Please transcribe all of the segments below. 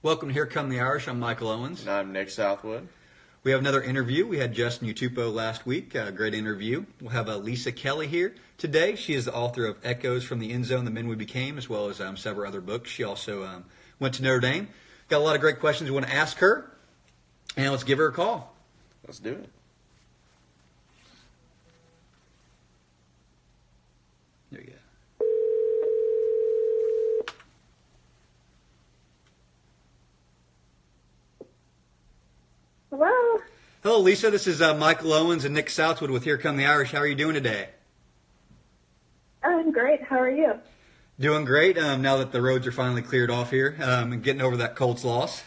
Welcome to Here Come the Irish. I'm Michael Owens. And I'm Nick Southwood. We have another interview. We had Justin Utupo last week. A great interview. We'll have Lisa Kelly here today. She is the author of Echoes from the End Zone, The Men We Became, as well as several other books. She also went to Notre Dame. Got a lot of great questions we want to ask her. And let's give her a call. Let's do it. There you go. Hello. Hello, Lisa. This is Michael Owens and Nick Southwood with Here Come the Irish. How are you doing today? I'm great. How are you? Doing great. Now that the roads are finally cleared off here and getting over that Colts loss.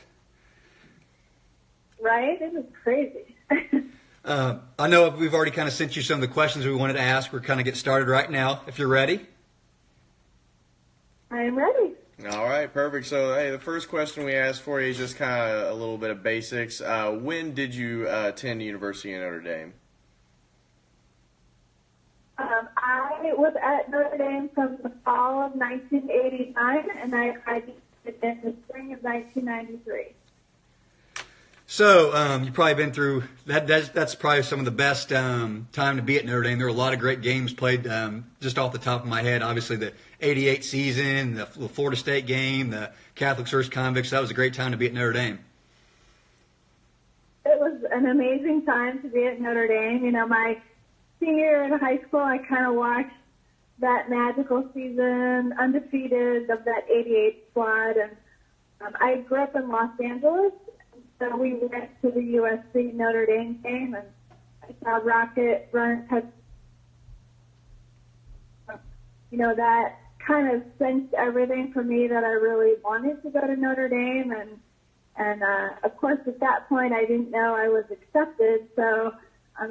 Right? It was crazy. I know we've already kind of sent you some of the questions we wanted to ask. We're kind of get started right now, if you're ready. I'm ready. All right, perfect. So, hey, the first question we asked for you is just kind of a little bit of basics. When did you attend the University of Notre Dame? I was at Notre Dame from the fall of 1989, and I graduated in the spring of 1993. So you've probably been through that. That's probably some of the best time to be at Notre Dame. There were a lot of great games played. Just off the top of my head, obviously the '88 season, the Florida State game, the Catholics versus Convicts. That was a great time to be at Notre Dame. It was an amazing time to be at Notre Dame. You know, my senior year in high school, I kind of watched that magical season, undefeated, of that '88 squad, and I grew up in Los Angeles. So we went to the USC Notre Dame game, and I saw Rocket run touch. You know, that kind of cinched everything for me that I really wanted to go to Notre Dame. And of course, at that point, I didn't know I was accepted. So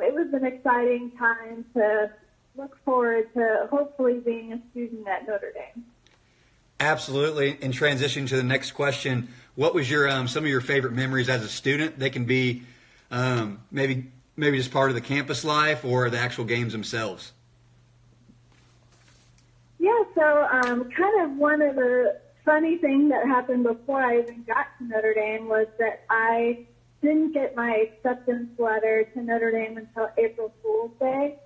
it was an exciting time to look forward to hopefully being a student at Notre Dame. Absolutely. In transition to the next question, what was your some of your favorite memories as a student? They can be maybe just part of the campus life or the actual games themselves. Yeah, so kind of one of the funny things that happened before I even got to Notre Dame was that I didn't get my acceptance letter to Notre Dame until April Fool's Day.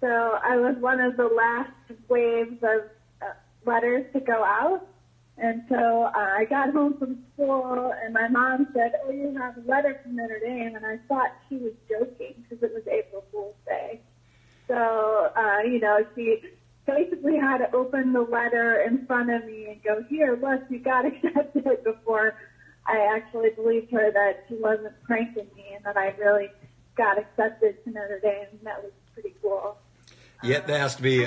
So I was one of the last waves of letters to go out. And so I got home from school, and my mom said, "Oh, you have a letter from Notre Dame," and I thought she was joking because it was April Fool's Day. So, you know, she basically had to open the letter in front of me and go, "Here, look, you got accepted," before I actually believed her that she wasn't pranking me and that I really got accepted to Notre Dame. And that was pretty cool. Yeah, that has to be.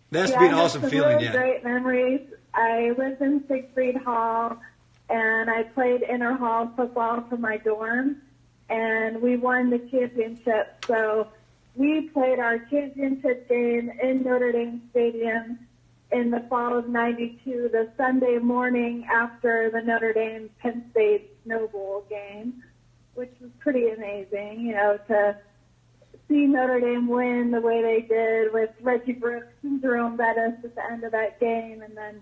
That has to be an awesome some feeling. Really Yeah. Great memories. I lived in Siegfried Hall, and I played inter-hall football for my dorm, and we won the championship. So we played our championship game in Notre Dame Stadium in the fall of '92, the Sunday morning after the Notre Dame Penn State Snow Bowl game, which was pretty amazing, you know, to see Notre Dame win the way they did with Reggie Brooks and Jerome Bettis at the end of that game, and then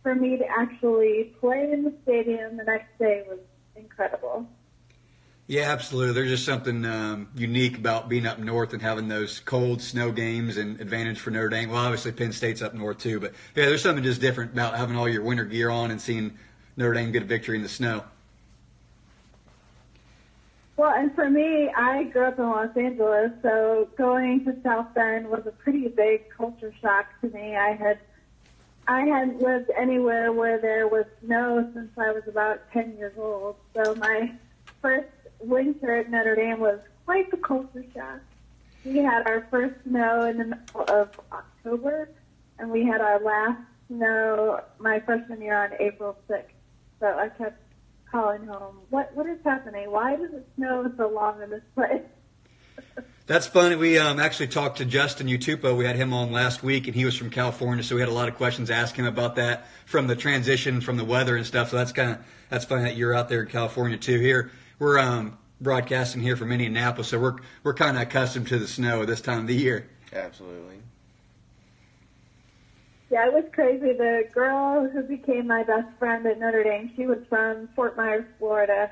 for me to actually play in the stadium the next day was incredible. Yeah, absolutely. There's just something unique about being up north and having those cold snow games and advantage for Notre Dame. Well, obviously Penn State's up north too, but yeah, there's something just different about having all your winter gear on and seeing Notre Dame get a victory in the snow. Well, and for me, I grew up in Los Angeles, so going to South Bend was a pretty big culture shock to me. I hadn't lived anywhere where there was snow since I was about 10 years old. So my first winter at Notre Dame was quite the culture shock. We had our first snow in the middle of October, and we had our last snow my freshman year on April 6th. So I kept calling home, what is happening? Why does it snow so long in this place? That's funny. We actually talked to Justin Utupo. We had him on last week, and he was from California, so we had a lot of questions to ask him about that from the transition from the weather and stuff. So that's funny that you're out there in California too. Here we're broadcasting here from Indianapolis, so we're kind of accustomed to the snow this time of the year. Absolutely. Yeah, it was crazy. The girl who became my best friend at Notre Dame, she was from Fort Myers, Florida.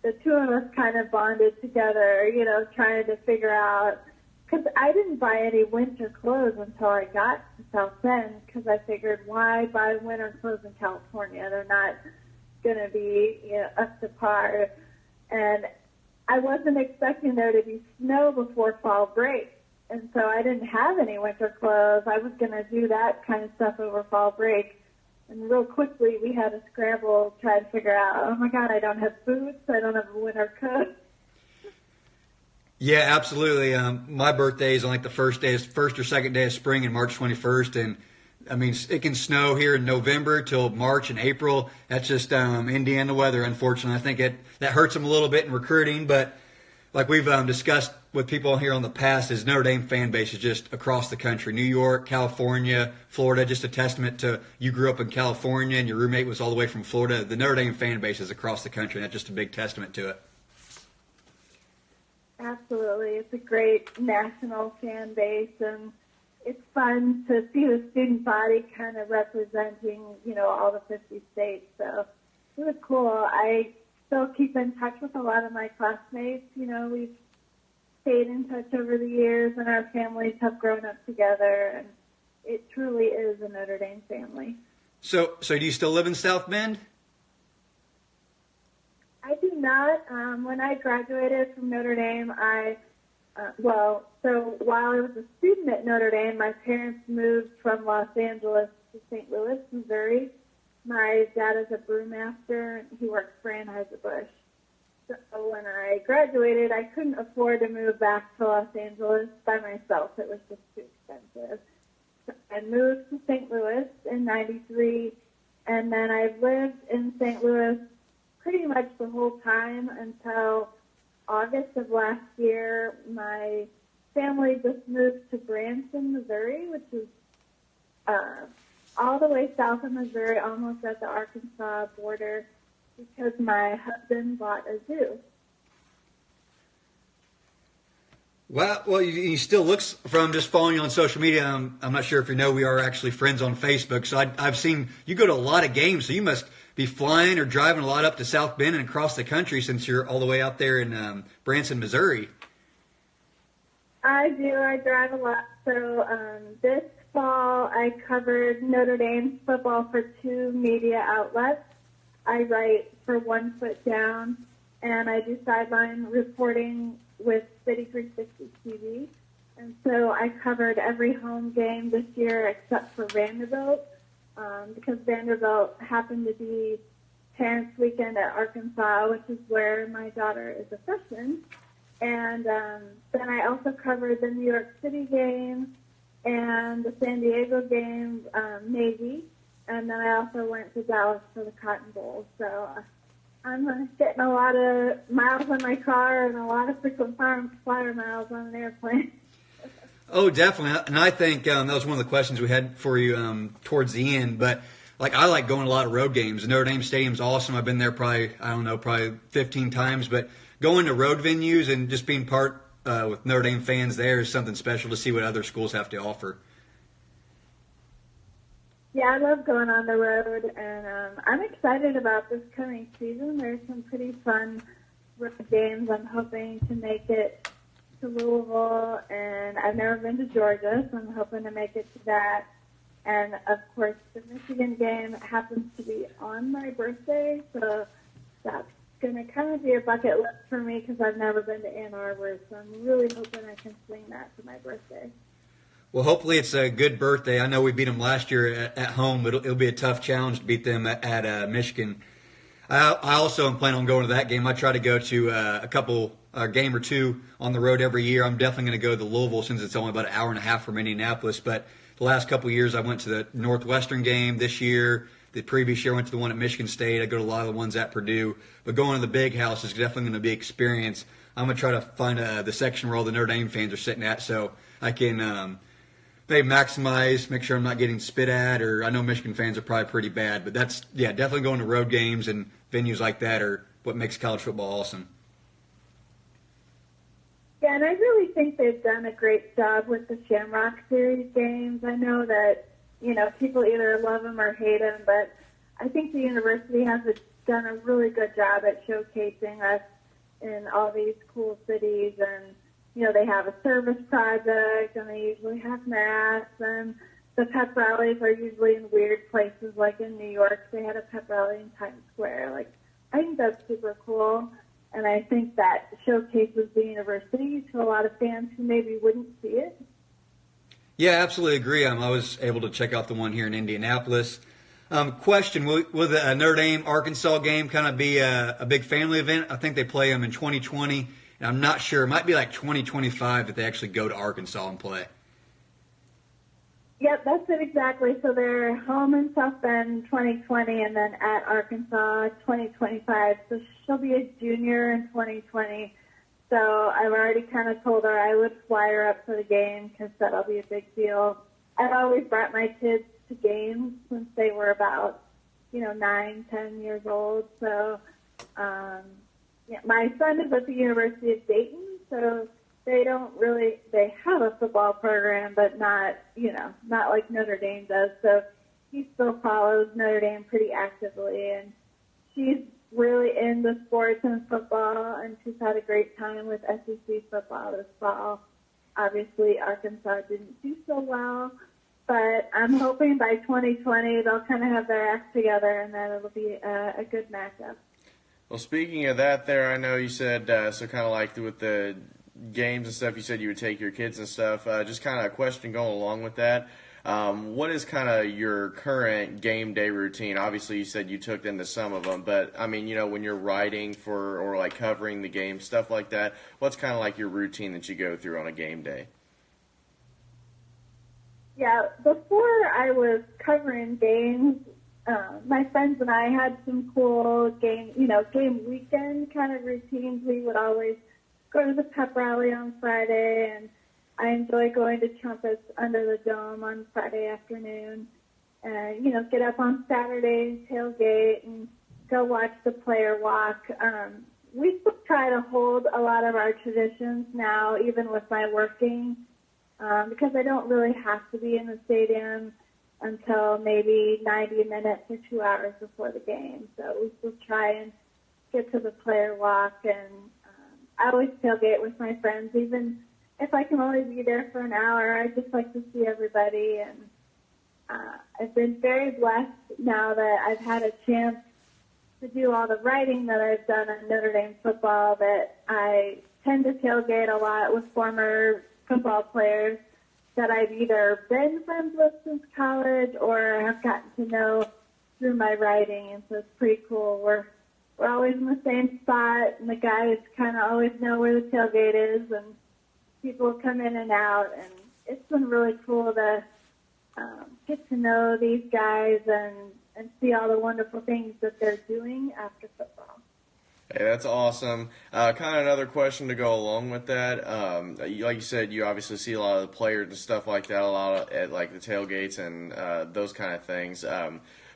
The two of us kind of bonded together, trying to figure out, because I didn't buy any winter clothes until I got to South Bend, because I figured, why buy winter clothes in California? They're not going to be up to par. And I wasn't expecting there to be snow before fall break. And so I didn't have any winter clothes. I was going to do that kind of stuff over fall break. And real quickly, we had a scramble trying to figure out, oh, my God, I don't have boots. I don't have a winter coat. Yeah, absolutely. My birthday is on like the first or second day of spring and March 21st. And, I mean, it can snow here in November till March and April. That's just Indiana weather, unfortunately. I think that hurts them a little bit in recruiting. But like we've discussed with people here on the past, is Notre Dame fan base is just across the country. New York, California, Florida, just a testament to you grew up in California and your roommate was all the way from Florida. The Notre Dame fan base is across the country, and that's just a big testament to it. Absolutely. It's a great national fan base, and it's fun to see the student body kind of representing, all the 50 states. So it was cool. I still keep in touch with a lot of my classmates. We've stayed in touch over the years, and our families have grown up together, and it truly is a Notre Dame family. So do you still live in South Bend? I do not. When I graduated from Notre Dame, so while I was a student at Notre Dame, my parents moved from Los Angeles to St. Louis, Missouri. My dad is a brewmaster. He works for Anheuser-Busch. So when I graduated, I couldn't afford to move back to Los Angeles by myself. It was just too expensive. So I moved to St. Louis in '93, and then I've lived in St. Louis pretty much the whole time until August of last year. My family just moved to Branson, Missouri, which is all the way south of Missouri, almost at the Arkansas border, because my husband bought a zoo. Well, you still looks from just following you on social media. I'm not sure if you know, we are actually friends on Facebook. So I've seen you go to a lot of games. So you must be flying or driving a lot up to South Bend and across the country since you're all the way out there in Branson, Missouri. I do. I drive a lot. So this fall, I covered Notre Dame's football for 2 media outlets. I write for One Foot Down, and I do sideline reporting with City 360 TV. And so I covered every home game this year except for Vanderbilt, because Vanderbilt happened to be Parents Weekend at Arkansas, which is where my daughter is a freshman. And then I also covered the New York City game and the San Diego game, Navy. And then I also went to Dallas for the Cotton Bowl. So I'm getting a lot of miles on my car and a lot of frequent flyer miles on an airplane. Oh, definitely. And I think that was one of the questions we had for you towards the end. But I like going to a lot of road games. Notre Dame Stadium's awesome. I've been there probably 15 times. But going to road venues and just being part with Notre Dame fans there is something special to see what other schools have to offer. Yeah, I love going on the road, and I'm excited about this coming season. There's some pretty fun road games. I'm hoping to make it to Louisville, and I've never been to Georgia, so I'm hoping to make it to that. And, of course, the Michigan game happens to be on my birthday, so that's going to kind of be a bucket list for me because I've never been to Ann Arbor, so I'm really hoping I can swing that for my birthday. Well, hopefully it's a good birthday. I know we beat them last year at home, but it'll be a tough challenge to beat them at Michigan. I also am planning on going to that game. I try to go to a game or two on the road every year. I'm definitely going to go to Louisville since it's only about an hour and a half from Indianapolis. But the last couple of years I went to the Northwestern game this year. The previous year I went to the one at Michigan State. I go to a lot of the ones at Purdue. But going to the big house is definitely going to be an experience. I'm going to try to find the section where all the Notre Dame fans are sitting at so I can maybe maximize, make sure I'm not getting spit at, or I know Michigan fans are probably pretty bad, but that's, definitely going to road games and venues like that are what makes college football awesome. Yeah, and I really think they've done a great job with the Shamrock Series games. I know that people either love him or hate him, but I think the university has done a really good job at showcasing us in all these cool cities. And, they have a service project, and they usually have mass, and the pep rallies are usually in weird places, like in New York. They had a pep rally in Times Square. I think that's super cool, and I think that showcases the university to a lot of fans who maybe wouldn't see it. Yeah, absolutely agree. I was able to check out the one here in Indianapolis. Question, will the Notre Dame-Arkansas game kind of be a big family event? I think they play them in 2020, and I'm not sure. It might be like 2025 that they actually go to Arkansas and play. Yep, that's it exactly. So they're home in South Bend 2020 and then at Arkansas 2025. So she'll be a junior in 2020. So I've already kind of told her I would fly her up for the game because that'll be a big deal. I've always brought my kids to games since they were about, 9, 10 years old. So my son is at the University of Dayton, so they have a football program, but not like Notre Dame does. So he still follows Notre Dame pretty actively, and she's really into sports and football, and she's had a great time with SEC football this fall. Obviously, Arkansas didn't do so well, but I'm hoping by 2020 they'll kind of have their act together, and that it'll be a good matchup. Well, speaking of that there, I know you said, so kind of like with the games and stuff, you said you would take your kids and stuff. Just kind of a question going along with that. What is kind of your current game day routine? Obviously, you said you took them to some of them, but I mean, when you're writing for or like covering the game, stuff like that, what's kind of like your routine that you go through on a game day? Yeah, before I was covering games, my friends and I had some cool game weekend kind of routines. We would always go to the pep rally on Friday, and I enjoy going to Trumpets under the Dome on Friday afternoon, and get up on Saturday, tailgate, and go watch the player walk. We still try to hold a lot of our traditions now, even with my working, because I don't really have to be in the stadium until maybe 90 minutes or 2 hours before the game. So we still try and get to the player walk, and I always tailgate with my friends, even if I can only be there for an hour. I just like to see everybody, and I've been very blessed now that I've had a chance to do all the writing that I've done on Notre Dame football, that I tend to tailgate a lot with former football players that I've either been friends with since college or have gotten to know through my writing, and so it's pretty cool. We're always in the same spot, and the guys kind of always know where the tailgate is, and people come in and out, and it's been really cool to get to know these guys and see all the wonderful things that they're doing after football. Hey, that's awesome. Kind of another question to go along with that. Like you said, you obviously see a lot of the players and stuff like that, a lot at like the tailgates and those kind of things.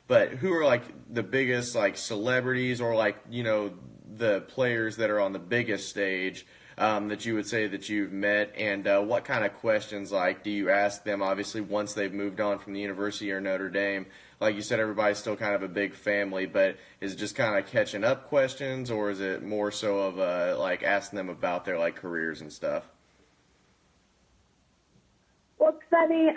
But who are like the biggest like celebrities or like the players that are on the biggest stage that you would say that you've met, and what kind of questions like do you ask them? Obviously, once they've moved on from the university or Notre Dame, like you said, everybody's still kind of a big family, but is it just kind of catching up questions, or is it more so of like asking them about their like careers and stuff? Well, it's funny.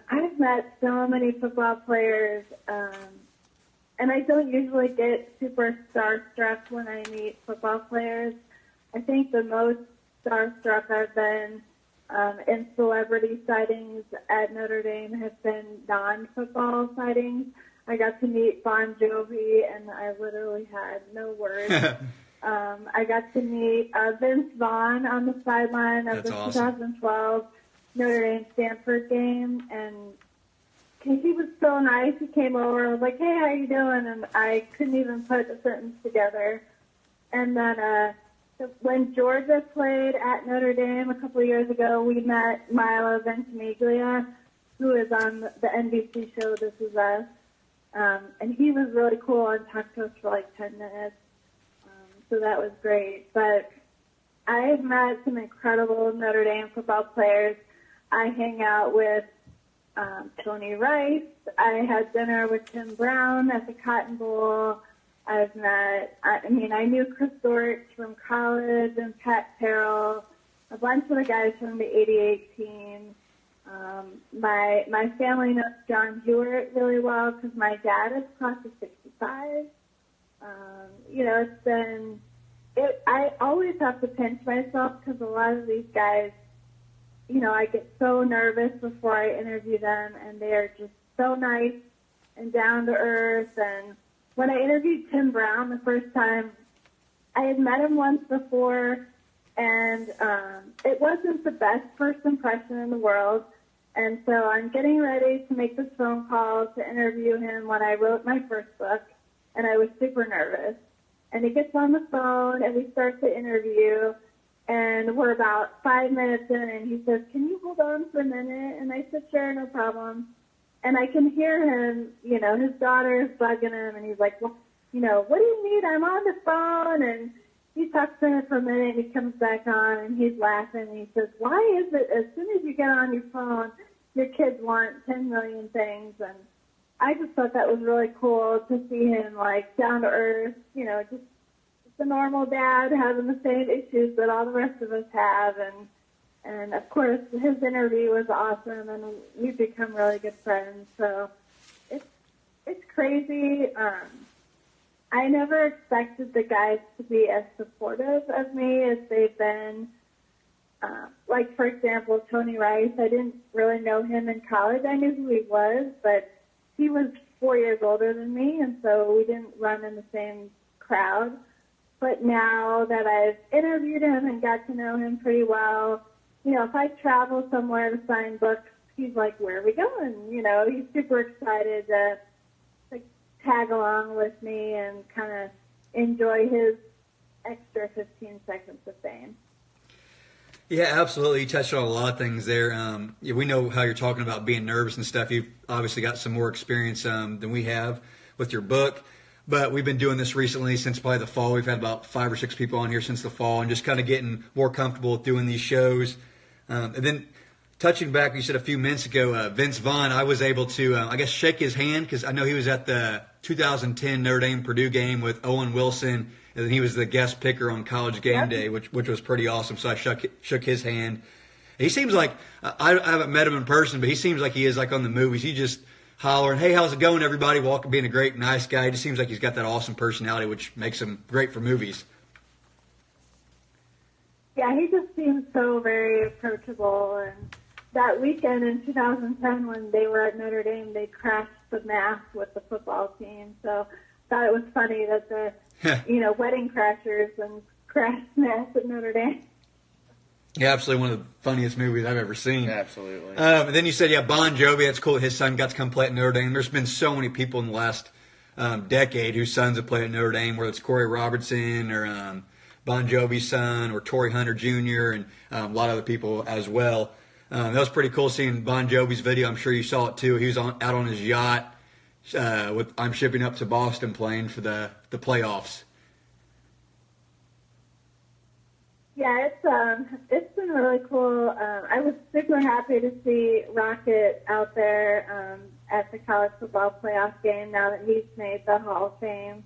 I've met so many football players, and I don't usually get super starstruck when I meet football players. I think the most starstruck I've been in celebrity sightings at Notre Dame have been non-football sightings. I got to meet Bon Jovi, and I literally had no words. I got to meet Vince Vaughn on the sideline of the awesome. 2012 Notre Dame-Stanford game, and he was so nice. He came over and was like, "Hey, how you doing?" And I couldn't even put a sentence together. And then when Georgia played at Notre Dame a couple of years ago, we met Milo Ventimiglia, who is on the NBC show This Is Us. And he was really cool and talked to us for like 10 minutes. So that was great. But I've met some incredible Notre Dame football players. I hang out with Tony Rice. I had dinner with Tim Brown at the Cotton Bowl. I've met, I knew Chris Dortch from college and Pat Terrell, a bunch of the guys from the '88 team. My family knows John Hewitt really well because my dad is class of '65. It's been, I always have to pinch myself because a lot of these guys, I get so nervous before I interview them, and they are just so nice and down to earth. And when I interviewed Tim Brown the first time, I had met him once before, and it wasn't the best first impression in the world. And so I'm getting ready to make this phone call to interview him when I wrote my first book, and I was super nervous. And he gets on the phone, and we start the interview, and we're about 5 minutes in, and he says, "Can you hold on for a minute?" And I said, "Sure, no problem." And I can hear him, his daughter is bugging him, and he's like, "Well, what do you need? I'm on the phone." And he talks to her for a minute, and he comes back on, and he's laughing, and he says, "Why is it as soon as you get on your phone, your kids want 10 million things?" And I just thought that was really cool to see him, down to earth, just a normal dad having the same issues that all the rest of us have. And of course, his interview was awesome, and we've become really good friends. So it's crazy. I never expected the guys to be as supportive of me as they've been. For example, Tony Rice, I didn't really know him in college. I knew who he was, but he was 4 years older than me, and so we didn't run in the same crowd. But now that I've interviewed him and got to know him pretty well, if I travel somewhere to sign books, he's like, "Where are we going?" He's super excited to tag along with me and kind of enjoy his extra 15 seconds of fame. Yeah, absolutely. You touched on a lot of things there. We know how you're talking about being nervous and stuff. You've obviously got some more experience than we have with your book. But we've been doing this recently since probably the fall. We've had about 5 or 6 people on here since the fall and just kind of getting more comfortable with doing these shows. And then touching back, you said a few minutes ago, Vince Vaughn, I was able to, shake his hand because I know he was at the 2010 Notre Dame-Purdue game with Owen Wilson, and then he was the guest picker on College Game Day, which was pretty awesome. So I shook his hand. He seems like, I haven't met him in person, but he seems like he is like on the movies. He just hollering, "Hey, how's it going, everybody?" Walking, being a great, nice guy. He just seems like he's got that awesome personality, which makes him great for movies. Yeah, he just seems so very approachable. And that weekend in 2010 when they were at Notre Dame, they crashed the mass with the football team. So I thought it was funny that the, wedding crashers and crashed mass at Notre Dame. Yeah, absolutely one of the funniest movies I've ever seen. Absolutely. And then you said, Bon Jovi, that's cool. His son got to come play at Notre Dame. There's been so many people in the last decade whose sons have played at Notre Dame, whether it's Corey Robertson or Bon Jovi's son or Torrey Hunter Jr. and a lot of other people as well. That was pretty cool seeing Bon Jovi's video. I'm sure you saw it too. He was out on his yacht with "I'm Shipping Up to Boston" playing for the playoffs. Yeah, it's been really cool. I was super happy to see Rocket out there at the college football playoff game now that he's made the Hall of Fame.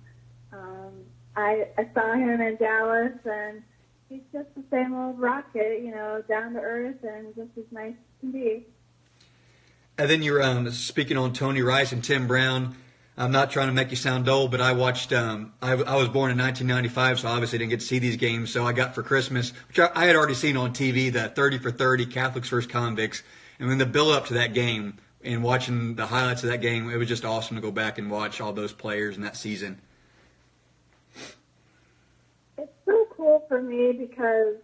I saw him in Dallas, and he's just the same old Rocket, down to earth and just as nice as can be. And then you're speaking on Tony Rice and Tim Brown. I'm not trying to make you sound old, but I watched, I was born in 1995, so obviously didn't get to see these games. So I got for Christmas, which I had already seen on TV, the 30 for 30 Catholics vs. Convicts. And then the build up to that game and watching the highlights of that game, it was just awesome to go back and watch all those players in that season. It's so cool for me because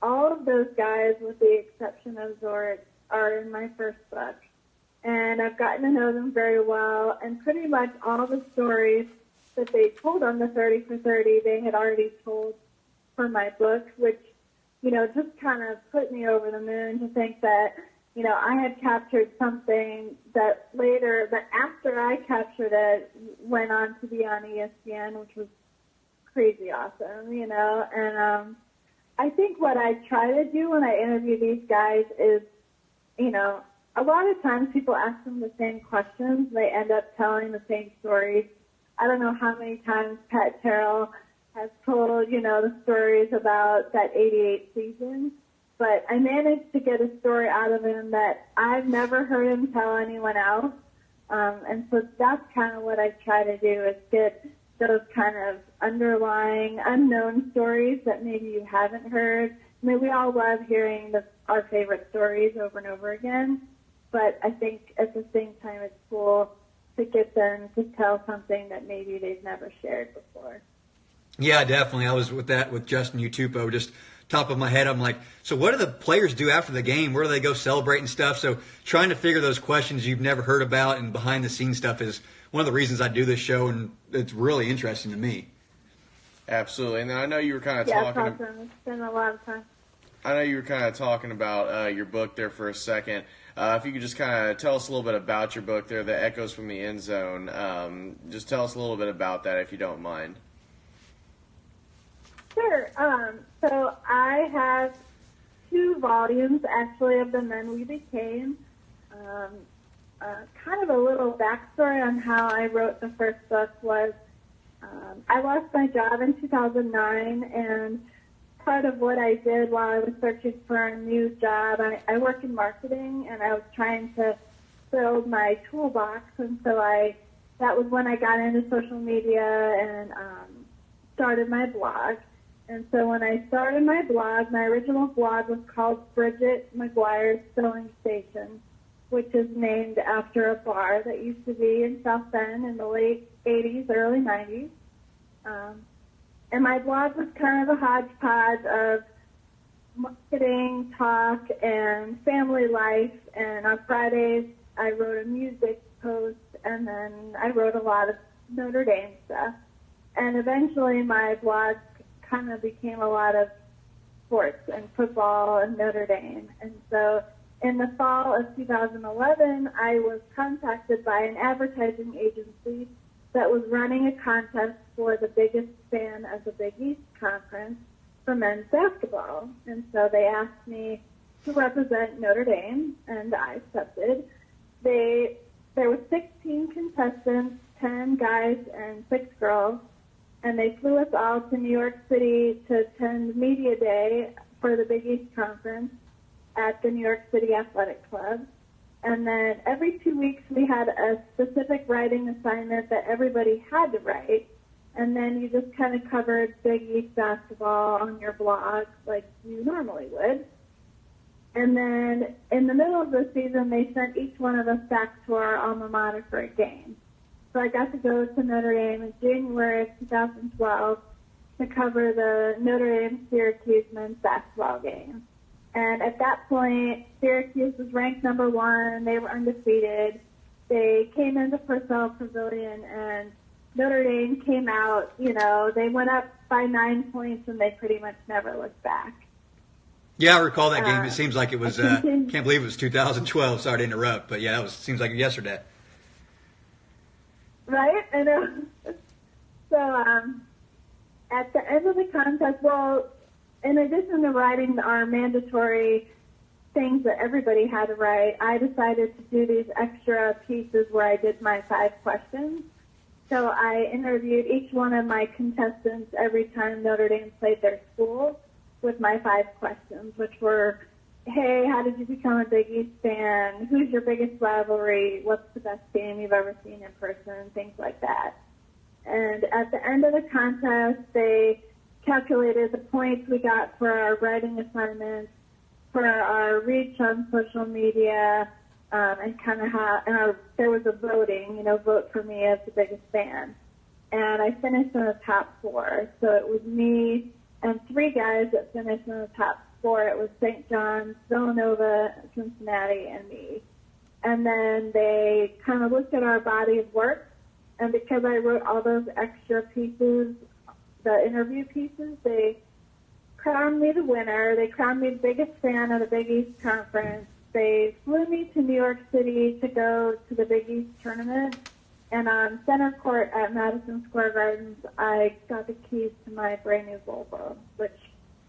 all of those guys, with the exception of Zort, are in my first book. And I've gotten to know them very well, and pretty much all the stories that they told on the 30 for 30, they had already told for my book, which, just kind of put me over the moon to think that, I had captured something that after I captured it, went on to be on ESPN, which was crazy awesome, and I think what I try to do when I interview these guys is, a lot of times people ask them the same questions. They end up telling the same stories. I don't know how many times Pat Terrell has told, the stories about that 88 season, but I managed to get a story out of him that I've never heard him tell anyone else. And so that's kind of what I try to do, is get those kind of underlying unknown stories that maybe you haven't heard. I mean, we all love hearing our favorite stories over and over again, but I think at the same time it's cool to get them to tell something that maybe they've never shared before. Yeah, definitely. I was with Justin Utupo. Just top of my head, I'm like, so what do the players do after the game? Where do they go celebrate and stuff? So trying to figure those questions you've never heard about and behind the scenes stuff is one of the reasons I do this show, and it's really interesting to me. Absolutely. And I know you were kind of talking. Yeah, it's awesome. It's been a lot of fun. I know you were kind of talking about your book there for a second. If you could just kind of tell us a little bit about your book there, The Echoes from the End Zone. Just tell us a little bit about that, if you don't mind. Sure. So I have 2 volumes, actually, of The Men We Became. Kind of a little backstory on how I wrote the first book was I lost my job in 2009, and part of what I did while I was searching for a new job, I work in marketing, and I was trying to build my toolbox, and so that was when I got into social media and started my blog. And so when I started my blog, my original blog was called Bridget McGuire's Filling Station, which is named after a bar that used to be in South Bend in the late 80s, early 90s. And my blog was kind of a hodgepodge of marketing, talk, and family life. And on Fridays, I wrote a music post, and then I wrote a lot of Notre Dame stuff. And eventually my blog kind of became a lot of sports and football and Notre Dame. And so in the fall of 2011, I was contacted by an advertising agency that was running a contest for the biggest fan of the Big East Conference for men's basketball. And so they asked me to represent Notre Dame, and I accepted. There were 16 contestants, 10 guys and 6 girls, and they flew us all to New York City to attend Media Day for the Big East Conference at the New York City Athletic Club. And then every 2 weeks we had a specific writing assignment that everybody had to write. And then you just kind of covered Big East basketball on your blog like you normally would. And then in the middle of the season, they sent each one of us back to our alma mater for a game. So I got to go to Notre Dame in January of 2012 to cover the Notre Dame-Syracuse men's basketball game. And at that point, Syracuse was ranked number 1. They were undefeated. They came into Purcell Pavilion, and Notre Dame came out. They went up by 9 points, and they pretty much never looked back. Yeah, I recall that game. It seems like it was, can't believe it was 2012. Sorry to interrupt, but yeah, seems like yesterday. Right? I know. So at the end of the contest, in addition to writing our mandatory things that everybody had to write, I decided to do these extra pieces where I did my 5 questions. So I interviewed each one of my contestants every time Notre Dame played their school with my 5 questions, which were, hey, how did you become a Big East fan? Who's your biggest rivalry? What's the best game you've ever seen in person? Things like that. And at the end of the contest, they calculated the points we got for our writing assignments, for our reach on social media, and kind of there was a voting, vote for me as the biggest fan. And I finished in the top 4. So it was me and 3 guys that finished in the top 4. It was St. John's, Villanova, Cincinnati, and me. And then they kind of looked at our body of work, and because I wrote all those extra pieces, the interview pieces, they crowned me the winner. They crowned me the biggest fan of the Big East Conference. They flew me to New York City to go to the Big East tournament. And on center court at Madison Square Gardens, I got the keys to my brand new Volvo, which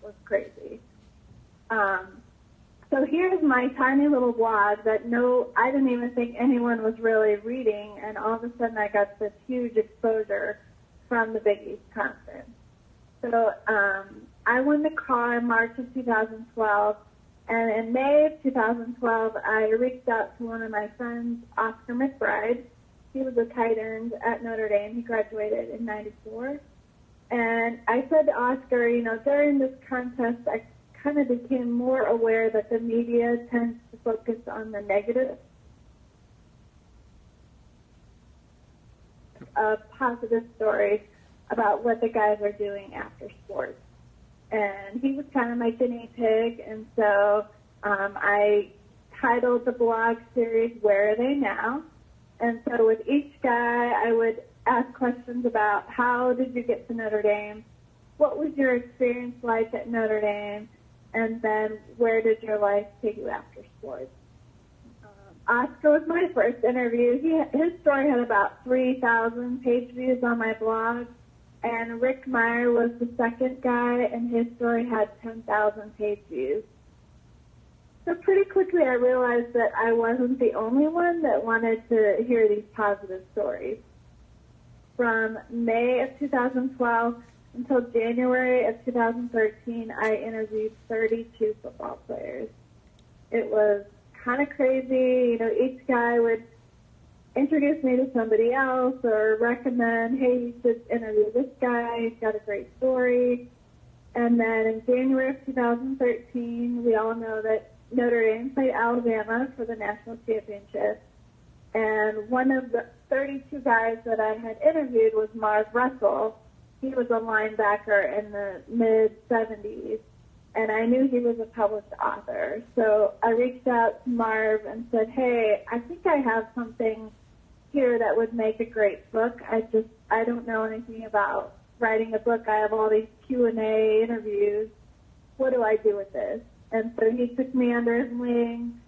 was crazy. So here's my tiny little blog that I didn't even think anyone was really reading, and all of a sudden I got this huge exposure from the Big East Conference. So I won the call in March of 2012, and in May of 2012 I reached out to one of my friends, Oscar McBride. He was a tight end at Notre Dame. He graduated in '94. And I said to Oscar, during this contest, I kind of became more aware that the media tends to focus on the negative positive stories about what the guys are doing after sports. And he was kind of my guinea pig, and so I titled the blog series, Where Are They Now? And so with each guy, I would ask questions about how did you get to Notre Dame? What was your experience like at Notre Dame? And then where did your life take you after sports? Oscar was my first interview. His story had about 3,000 page views on my blog. And Rick Meyer was the second guy, and his story had 10,000 page views. So pretty quickly I realized that I wasn't the only one that wanted to hear these positive stories. From May of 2012 until January of 2013, I interviewed 32 football players. It was kind of crazy. Each guy would introduce me to somebody else or recommend, hey, you should interview this guy. He's got a great story. And then in January of 2013, we all know that Notre Dame played Alabama for the national championship. And one of the 32 guys that I had interviewed was Marv Russell. He was a linebacker in the mid-'70s, and I knew he was a published author. So I reached out to Marv and said, hey, I think I have something here that would make a great book. I don't know anything about writing a book. I have all these Q&A interviews. What do I do with this? And so he took me under his wing.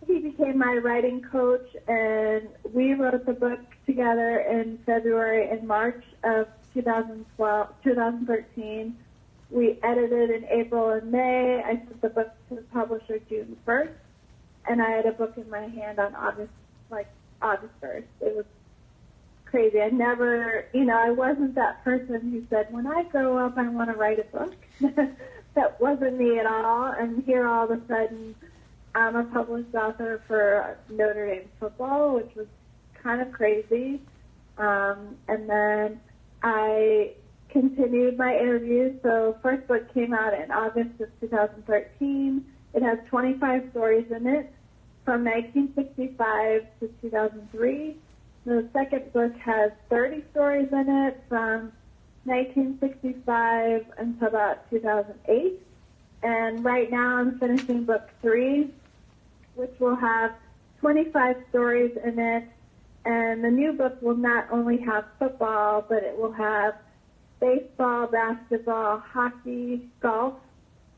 He became my writing coach, and we wrote the book together in February and March of 2013. We edited in April and May. I sent the book to the publisher June 1st, and I had a book in my hand on August 1st. It was crazy. I never, I wasn't that person who said, when I grow up, I want to write a book. That wasn't me at all. And here all of a sudden, I'm a published author for Notre Dame football, which was kind of crazy. And then I continued my interviews. So first book came out in August of 2013. It has 25 stories in it from 1965 to 2003. The second book has 30 stories in it from 1965 until about 2008. And right now I'm finishing book 3, which will have 25 stories in it. And the new book will not only have football, but it will have baseball, basketball, hockey, golf,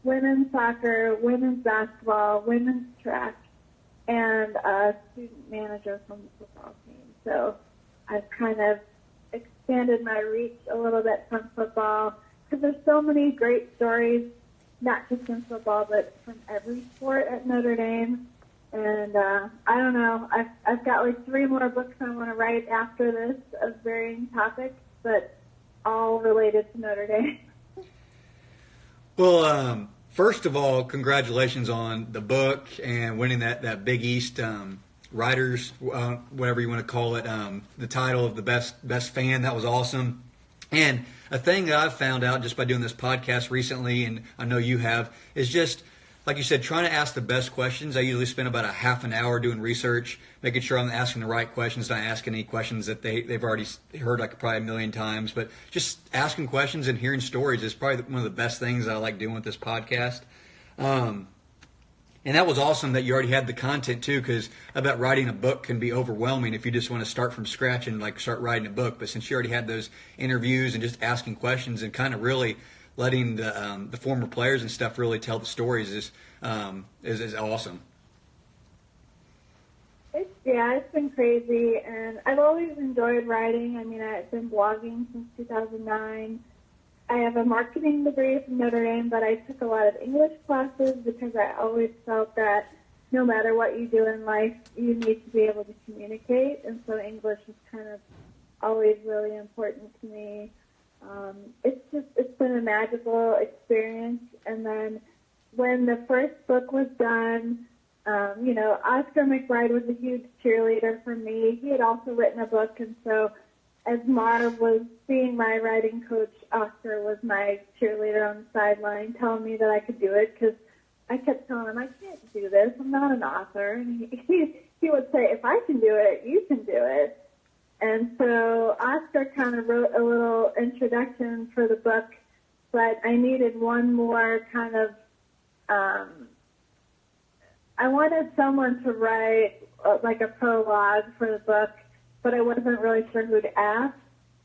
women's soccer, women's basketball, women's track, and a student manager from the football team. So I've kind of expanded my reach a little bit from football because there's so many great stories, not just in football, but from every sport at Notre Dame. And I don't know, I've got like 3 more books I want to write after this of varying topics, but all related to Notre Dame. Well, first of all, congratulations on the book and winning that Big East Writers, whatever you want to call it, the title of the best fan. That was awesome. And a thing that I've found out just by doing this podcast recently, and I know you have, is just, like you said, trying to ask the best questions. I usually spend about a half an hour doing research, making sure I'm asking the right questions, not asking any questions that they've already heard like probably a million times. But just asking questions and hearing stories is probably one of the best things I like doing with this podcast. And that was awesome that you already had the content too, because I bet writing a book can be overwhelming if you just want to start from scratch and like start writing a book. But since you already had those interviews and just asking questions and kind of really letting the former players and stuff really tell the stories is awesome. It's been crazy, and I've always enjoyed writing. I mean, I've been blogging since 2009, I have a marketing degree from Notre Dame, but I took a lot of English classes because I always felt that no matter what you do in life, you need to be able to communicate, and so English is kind of always really important to me. It's been a magical experience. And then when the first book was done, Oscar McBride was a huge cheerleader for me. He had also written a book, and so as Marv was being my writing coach, Oscar was my cheerleader on the sideline, telling me that I could do it because I kept telling him, I can't do this. I'm not an author. And he would say, if I can do it, you can do it. And so Oscar kind of wrote a little introduction for the book, but I needed one more kind of, I wanted someone to write like a prologue for the book, but I wasn't really sure who to ask.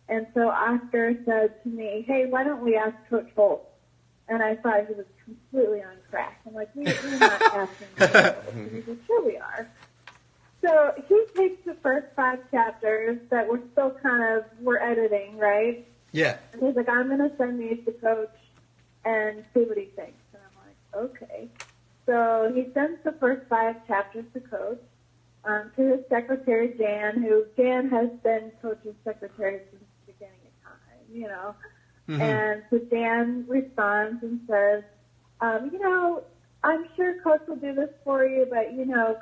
And so Oscar said to me, hey, why don't we ask Coach Holt? And I thought he was completely on crack. I'm like, we're not asking Coach Holt. And he said, sure we are. So he takes the first 5 chapters that we're editing, right? Yeah. And he's like, I'm going to send these to Coach and see what he thinks. And I'm like, okay. So he sends the first 5 chapters to Coach, to his secretary, Jan has been Coach's secretary since the beginning of time, Mm-hmm. And so Jan responds and says, I'm sure Coach will do this for you, but,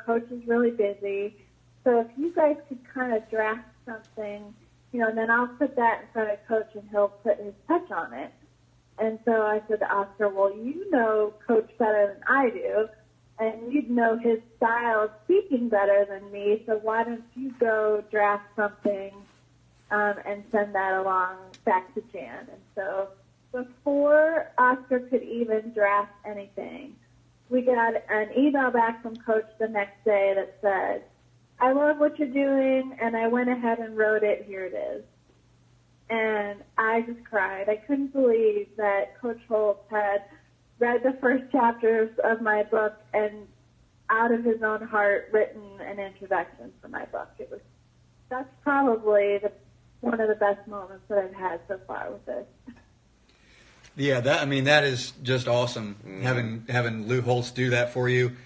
Coach is really busy. So if you guys could kind of draft something, and then I'll put that in front of Coach and he'll put his touch on it. And so I said to Oscar, well, you know Coach better than I do, and you'd know his style of speaking better than me, so why don't you go draft something and send that along back to Jan. And so before Oscar could even draft anything, we got an email back from Coach the next day that said, I love what you're doing, and I went ahead and wrote it. Here it is. And I just cried. I couldn't believe that Coach Holt had read the first chapters of my book and out of his own heart written an introduction for my book. That's probably one of the best moments that I've had so far with this. Yeah, that is just awesome. Having Lou Holtz do that for you.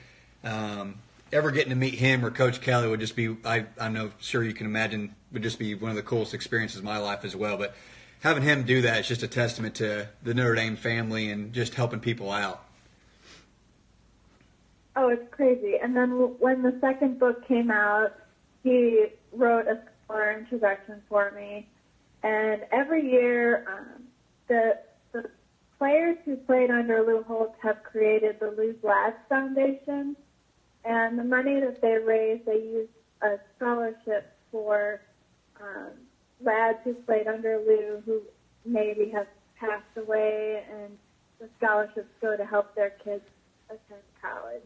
Ever getting to meet him or Coach Kelly would just be, I know, sure you can imagine, would just be one of the coolest experiences of my life as well. But having him do that is just a testament to the Notre Dame family and just helping people out. Oh, it's crazy. And then when the second book came out, he wrote a scholar introduction for me. And every year, the players who played under Lou Holtz have created the Lou Glatz Foundation. And the money that they raise, they use a scholarship for lads who played under Lou who maybe have passed away, and the scholarships go to help their kids attend college.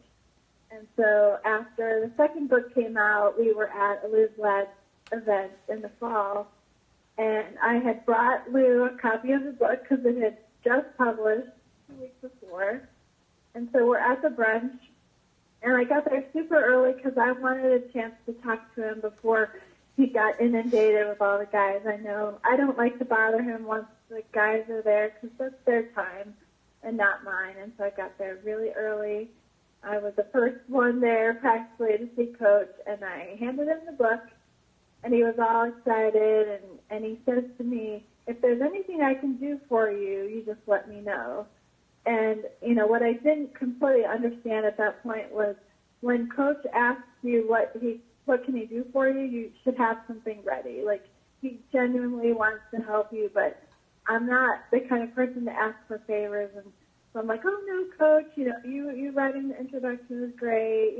And so after the second book came out, we were at a Lou Glatz event in the fall, and I had brought Lou a copy of the book because it had just published 2 weeks before. And so we're at the brunch, and I got there super early because I wanted a chance to talk to him before he got inundated with all the guys I know. I don't like to bother him once the guys are there because that's their time and not mine. And so I got there really early. I was the first one there practically to see Coach, and I handed him the book, and he was all excited, and he says to me, if there's anything I can do for you, you just let me know. And, what I didn't completely understand at that point was when Coach asks you what can he do for you, you should have something ready. Like, he genuinely wants to help you, but I'm not the kind of person to ask for favors. And so I'm like, oh, no, Coach, you writing the introduction is great,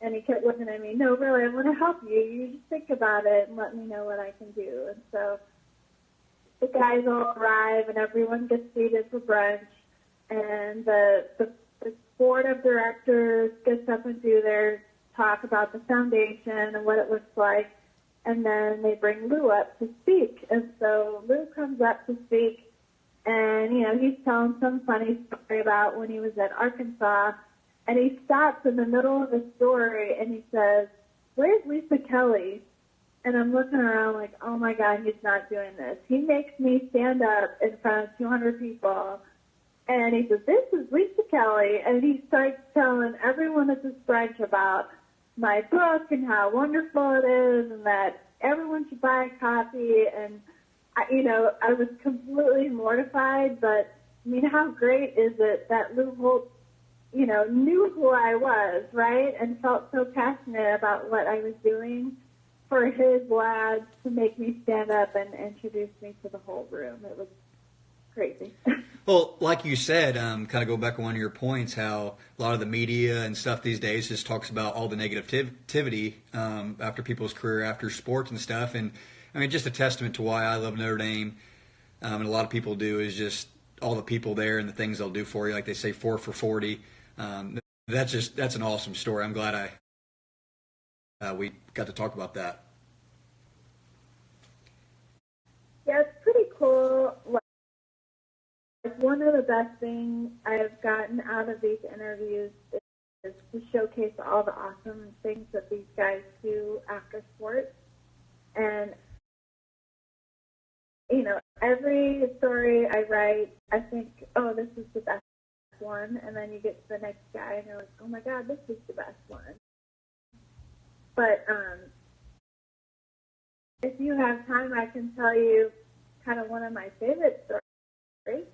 And he kept looking at me, no, really, I want to help you. You just think about it and let me know what I can do. And so the guys all arrive, and everyone gets seated for brunch. And the board of directors gets up and do their talk about the foundation and what it looks like. And then they bring Lou up to speak. And so Lou comes up to speak, and, he's telling some funny story about when he was at Arkansas. And he stops in the middle of the story, and he says, where's Lisa Kelly? And I'm looking around like, oh my God, he's not doing this. He makes me stand up in front of 200 people. And he says, this is Lisa Kelly. And he starts telling everyone at this branch about my book and how wonderful it is and that everyone should buy a copy. And, I was completely mortified. But, I mean, how great is it that Lou Holtz, knew who I was, right, and felt so passionate about what I was doing for his lads to make me stand up and introduce me to the whole room. It was crazy. Well, like you said, kind of go back on one of your points, how a lot of the media and stuff these days just talks about all the negativity after people's career, after sports and stuff. And, I mean, just a testament to why I love Notre Dame, and a lot of people do, is just all the people there and the things they'll do for you. Like they say, 4 for 40. That's an awesome story. I'm glad we got to talk about that. Yeah, it's pretty cool. Like one of the best things I've gotten out of these interviews is to showcase all the awesome things that these guys do after sports. And, every story I write, I think, oh, this is the best one. And then you get to the next guy and you're like, oh my God, this is the best one. But if you have time, I can tell you kind of one of my favorite stories.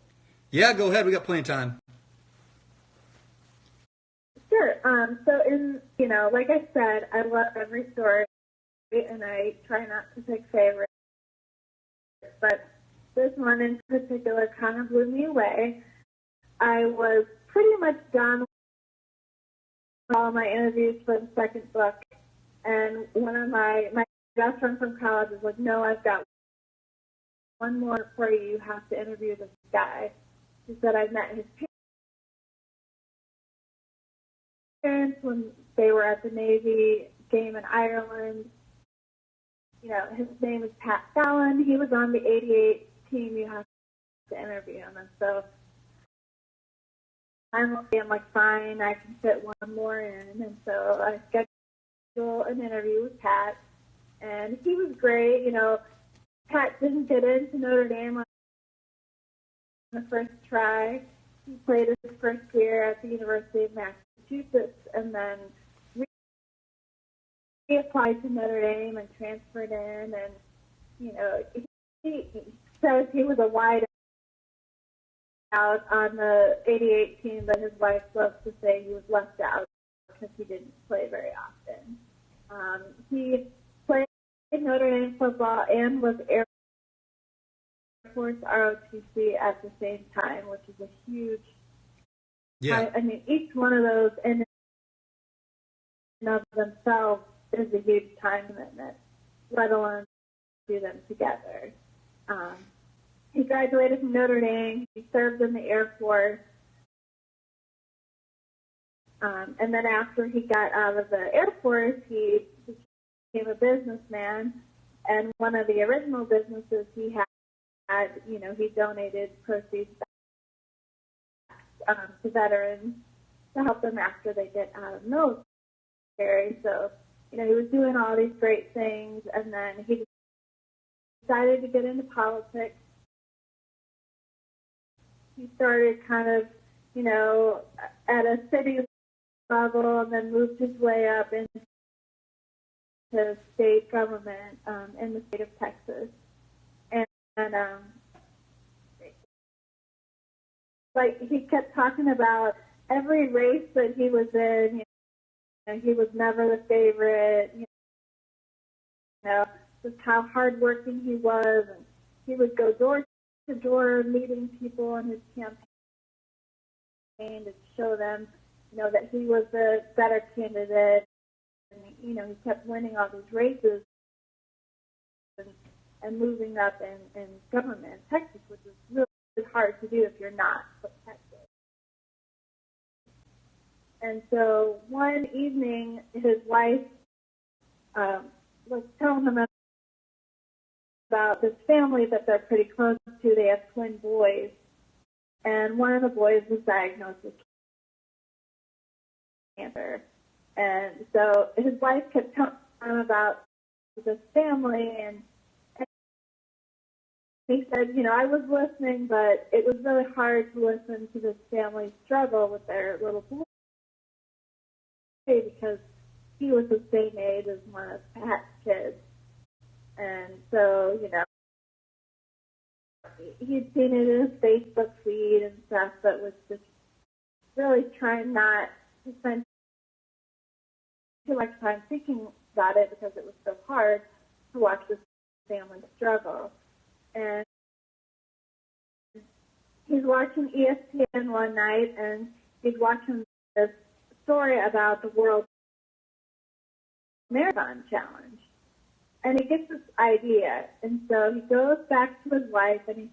Yeah, go ahead. We got plenty of time. Sure. So like I said, I love every story, and I try not to pick favorites. But this one in particular kind of blew me away. I was pretty much done with all my interviews for the second book, and one of my best friend from college was like, no, I've got one more for you. You have to interview this guy. She said I met his parents when they were at the Navy game in Ireland. His name is Pat Fallon. He was on the 88 team. You have to interview him. And so I'm like, fine, I can fit one more in. And so I scheduled an interview with Pat. And he was great. Pat didn't get into Notre Dame on the first try. He played his first year at the University of Massachusetts and then reapplied to Notre Dame and transferred in. And, he says he was a wide out on the 88 team, but his wife loves to say he was left out because he didn't play very often. He played Notre Dame football and was Air Force ROTC at the same time, which is a huge. Yeah. I mean, each one of those in and of themselves is a huge time commitment, let alone do them together. He graduated from Notre Dame. He served in the Air Force. And then after he got out of the Air Force, he became a businessman. And one of the original businesses he had, he donated proceeds back to veterans to help them after they get out of the military. So, he was doing all these great things. And then he decided to get into politics. He started kind of, at a city level and then moved his way up into state government in the state of Texas. And he kept talking about every race that he was in, he was never the favorite, just how hardworking he was. And he would go door to door meeting people in his campaign to show them, that he was the better candidate. And, he kept winning all these races and moving up in government in Texas, which is really hard to do if you're not from Texas. And so one evening, his wife was telling him about this family that they're pretty close to. They have twin boys, and one of the boys was diagnosed with cancer. And so his wife kept telling him about this family, and he said, I was listening, but it was really hard to listen to this family struggle with their little boy because he was the same age as one of Pat's kids. And so, he'd seen it in his Facebook feed and stuff, but was just really trying not to spend too much time thinking about it because it was so hard to watch this family struggle. And he's watching ESPN one night, and he's watching this story about the World Marathon Challenge. And he gets this idea, and so he goes back to his wife, and he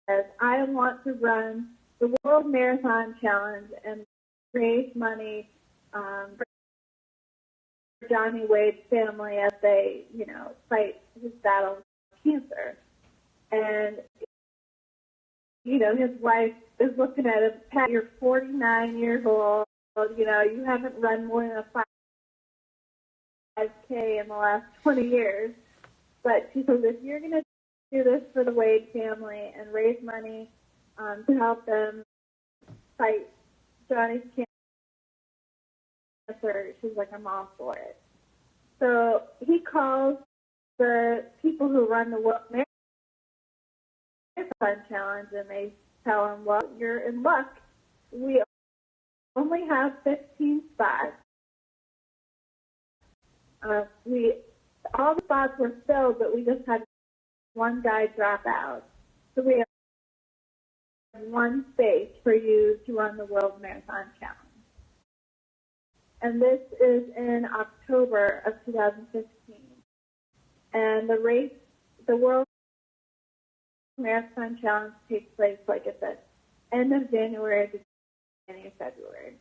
says, I want to run the World Marathon Challenge and raise money for Johnny Wade's family as they, fight his battle with cancer. And, his wife is looking at him, Pat, you're 49 years old, you haven't run more than a 5K in the last 20 years. But she says, if you're going to do this for the Wade family and raise money to help them fight Johnny's cancer, she's like, I'm all for it. So he calls the people who run the World Marathon Challenge, and they tell him, well, you're in luck. We only have 15 spots. All the spots were filled, but we just had one guy drop out. So we have one space for you to run the World Marathon Challenge. And this is in October of 2015. And the World Marathon Challenge takes place at the end of January to beginning of February.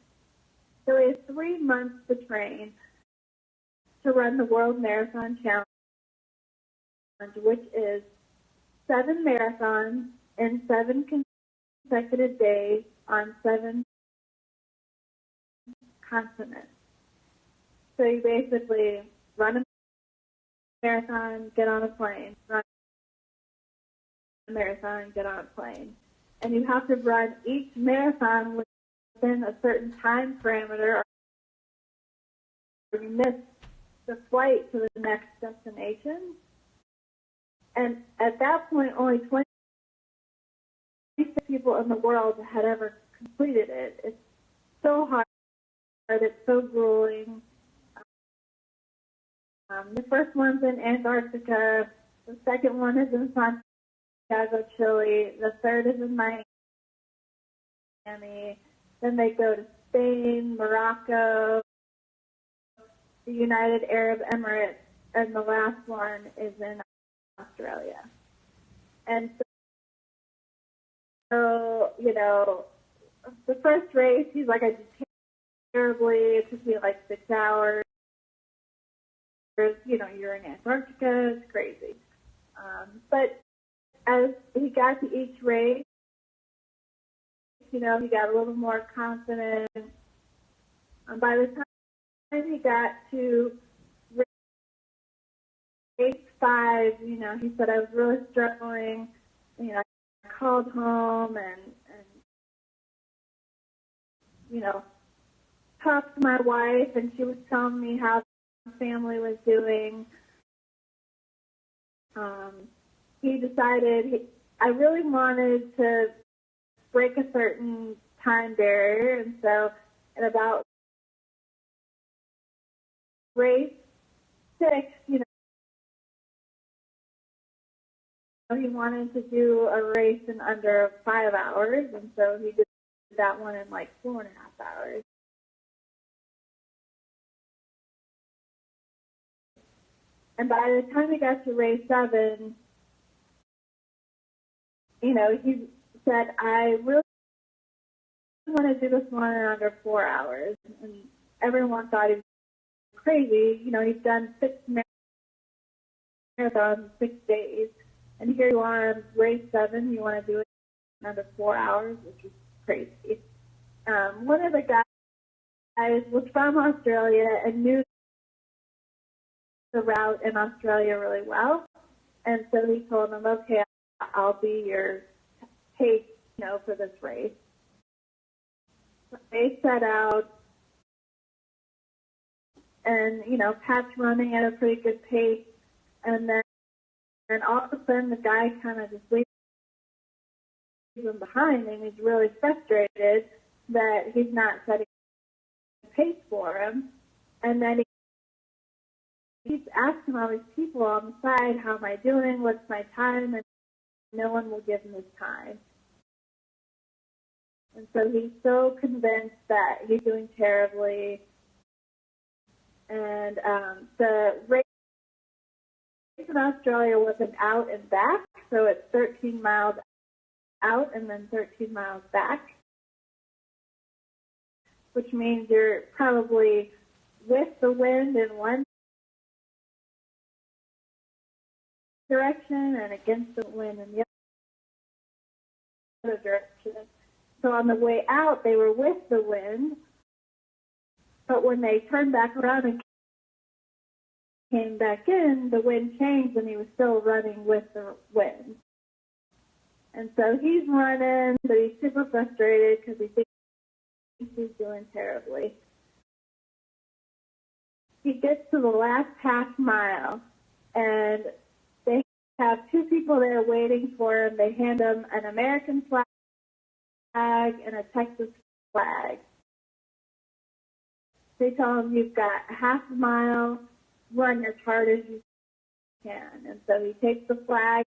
So he has 3 months to train to run the World Marathon Challenge, which is 7 marathons in 7 consecutive days on 7 continents. So you basically run a marathon, get on a plane, run a marathon, get on a plane. And you have to run each marathon within a certain time parameter, or you miss the flight to the next destination. And at that point, only 26 people in the world had ever completed it. It's so hard. It's so grueling. The first one's in Antarctica. The second one is in Santiago, Chile. The third is in Miami. Then they go to Spain, Morocco, the United Arab Emirates, and the last one is in Australia. And so, the first race, he's like, I did terribly. It took me 6 hours. You're in Antarctica. It's crazy. But as he got to each race, he got a little more confident. By the time he got to race 5, he said, I was really struggling. I called home and talked to my wife, and she was telling me how the family was doing. He decided I really wanted to break a certain time barrier, and so at about race 6, he wanted to do a race in under 5 hours, and so he did that one in 4.5 hours. And by the time he got to race 7, he said, I really want to do this one in under 4 hours. And everyone thought he was crazy. He's done 6 marathons in 6 days. And here you are on race 7, you want to do it in under 4 hours, which is crazy. One of the guys was from Australia and knew the route in Australia really well. And so he told him, okay, I'll be your pace, for this race. They set out and, Pat's running at a pretty good pace. And then all of a sudden the guy kind of just leaves him behind, and he's really frustrated that he's not setting a pace for him. And then he keeps asking all these people on the side, how am I doing? What's my time? And no one will give him his time. And so he's so convinced that he's doing terribly. And the race in Australia was an out and back, so it's 13 miles out and then 13 miles back, which means you're probably with the wind in one direction and against the wind in the other direction. So on the way out, they were with the wind, but when they turned back around and came back in, the wind changed and he was still running with the wind. And so he's running, but he's super frustrated because he thinks he's doing terribly. He gets to the last half mile, and they have two people there waiting for him. They hand him an American flag and a Texas flag. They tell him, you've got half a mile, run as hard as you can. And so he takes the flag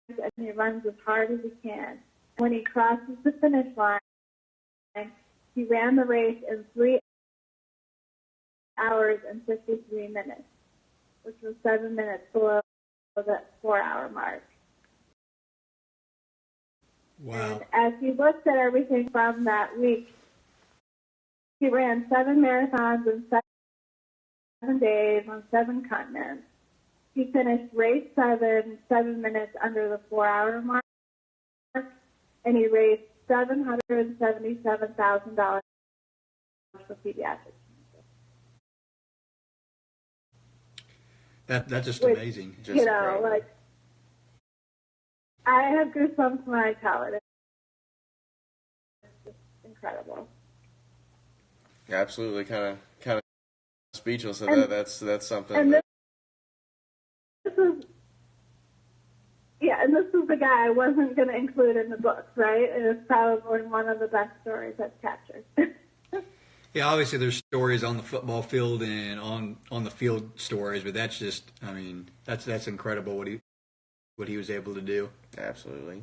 and he runs as hard as he can. When he crosses the finish line, he ran the race in 3 hours and 53 minutes, which was 7 minutes below that 4-hour mark. Wow. And as he looked at everything from that week, he ran 7 marathons in 7 days on 7 continents. He finished race 7 minutes under the 4-hour mark, and he raised $777,000 for pediatrics. That's just amazing. Just incredible. I have goosebumps when I tell it. It's just incredible. Absolutely, kind of speechless at And- that. That's something. And that, this is the guy I wasn't going to include in the book, right? It is probably one of the best stories I've captured. Yeah, obviously there's stories on the football field and on the field stories, but that's just, that's incredible what he was able to do. absolutely.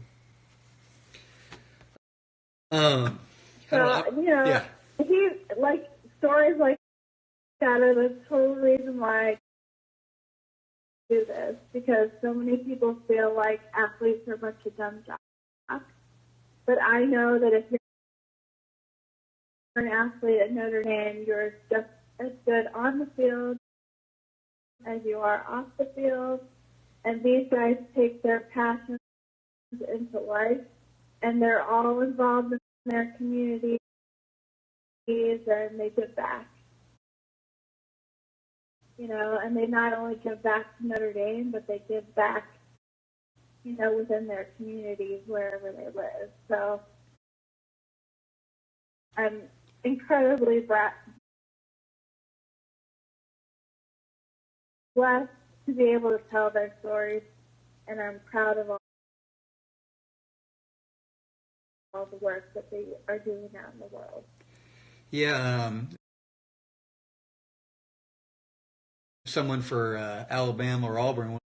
So, yeah. he, stories like that are the total reason why I do this, because so many people feel like athletes are a bunch of dumb jocks. But I know that if you're an athlete at Notre Dame, you're just as good on the field as you are off the field. And these guys take their passions into life, and they're all involved in their communities, and they give back. And they not only give back to Notre Dame, but they give back, within their communities, wherever they live. So I'm incredibly blessed to be able to tell their stories, and I'm proud of all the work that they are doing out in the world. Yeah, someone for Alabama or Auburn, one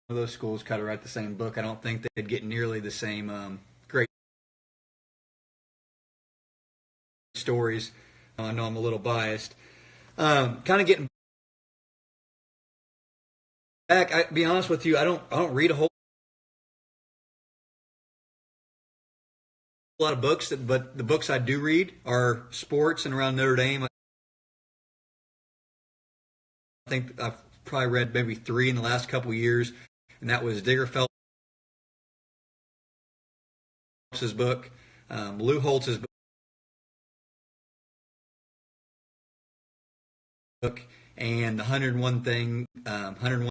of those schools kind of write the same book. I don't think they'd get nearly the same great stories. I know I'm a little biased. Kind of getting back. I be honest with you, I don't read a whole lot of books, but the books I do read are sports and around Notre Dame. I think I've probably read maybe 3 in the last couple of years, and that was Digger Phelps' book, Lou Holtz's and the 101 thing, 101